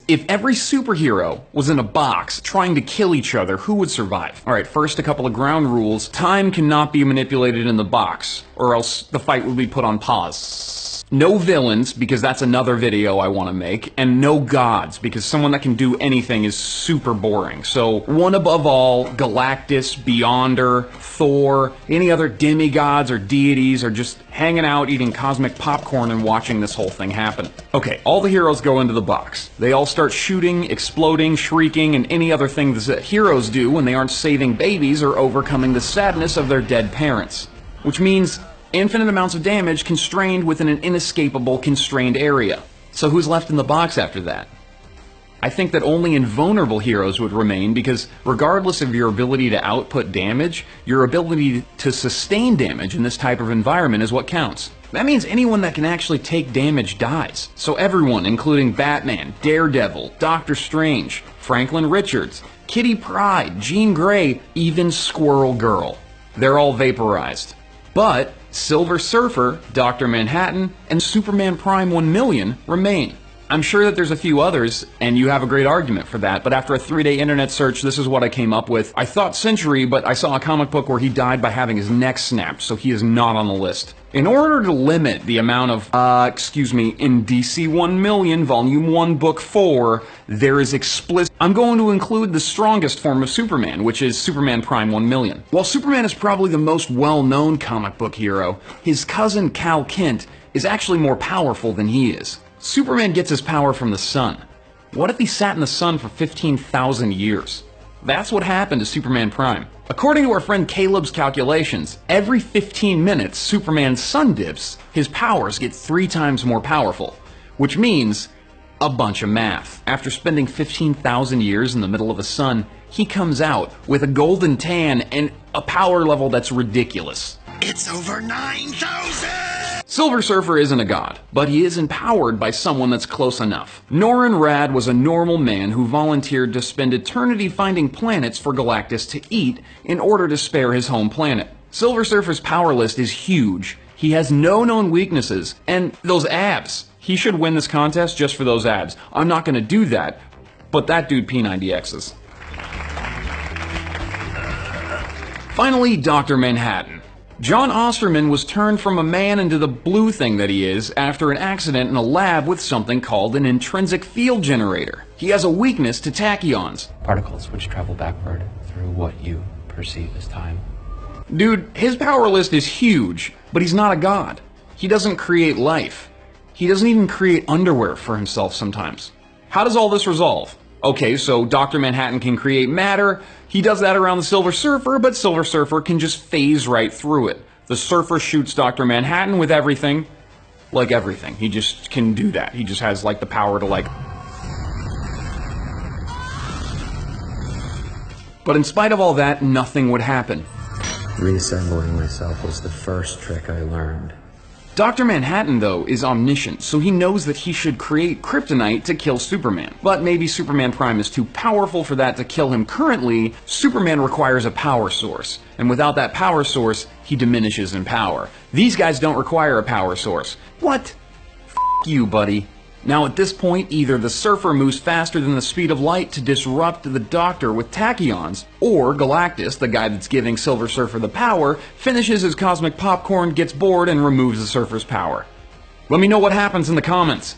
If every superhero was in a box trying to kill each other, who would survive? Alright, first a couple of ground rules. Time cannot be manipulated in the box, or else the fight would be put on pause. No villains, because that's another video I want to make, and no gods, because someone that can do anything is super boring. So, one above all, Galactus, Beyonder, Thor, any other demigods or deities are just hanging out, eating cosmic popcorn and watching this whole thing happen. Okay, all the heroes go into the box. They all start shooting, exploding, shrieking, and any other things that heroes do when they aren't saving babies or overcoming the sadness of their dead parents. Which means infinite amounts of damage constrained within an inescapable constrained area. So who's left in the box after that? I think that only invulnerable heroes would remain, because regardless of your ability to output damage, your ability to sustain damage in this type of environment is what counts. That means anyone that can actually take damage dies. So everyone, including Batman, Daredevil, Doctor Strange, Franklin Richards, Kitty Pryde, Jean Grey, even Squirrel Girl. They're all vaporized. But Silver Surfer, Dr. Manhattan, and Superman Prime 1 million remain. I'm sure that there's a few others, and you have a great argument for that, but after a 3-day internet search, this is what I came up with. I thought Century, but I saw a comic book where he died by having his neck snapped, so he is not on the list. In order to limit the amount of, in DC 1 million, Volume 1, Book 4, there is explicit. I'm going to include the strongest form of Superman, which is Superman Prime 1 million. While Superman is probably the most well-known comic book hero, his cousin Cal Kent is actually more powerful than he is. Superman gets his power from the sun. What if he sat in the sun for 15,000 years? That's what happened to Superman Prime. According to our friend Caleb's calculations, every 15 minutes Superman's sun dips, his powers get 3 times more powerful, which means a bunch of math. After spending 15,000 years in the middle of the sun, he comes out with a golden tan and a power level that's ridiculous. It's over 9,000! Silver Surfer isn't a god, but he is empowered by someone that's close enough. Norrin Radd was a normal man who volunteered to spend eternity finding planets for Galactus to eat in order to spare his home planet. Silver Surfer's power list is huge. He has no known weaknesses, and those abs. He should win this contest just for those abs. I'm not going to do that, but that dude P90Xs. Finally, Dr. Manhattan. John Osterman was turned from a man into the blue thing that he is after an accident in a lab with something called an intrinsic field generator. He has a weakness to tachyons. Particles which travel backward through what you perceive as time. Dude, his power list is huge, but he's not a god. He doesn't create life. He doesn't even create underwear for himself sometimes. How does all this resolve? Okay, so Dr. Manhattan can create matter. He does that around the Silver Surfer, but Silver Surfer can just phase right through it. The Surfer shoots Dr. Manhattan with everything. Like everything. He just can do that. He just has like the power to like... But in spite of all that, nothing would happen. Reassembling myself was the first trick I learned. Dr. Manhattan, though, is omniscient, so he knows that he should create kryptonite to kill Superman. But maybe Superman Prime is too powerful for that to kill him currently. Superman requires a power source, and without that power source, he diminishes in power. These guys don't require a power source. What? F*** you, buddy. Now at this point, either the Surfer moves faster than the speed of light to disrupt the Doctor with tachyons, or Galactus, the guy that's giving Silver Surfer the power, finishes his cosmic popcorn, gets bored, and removes the Surfer's power. Let me know what happens in the comments.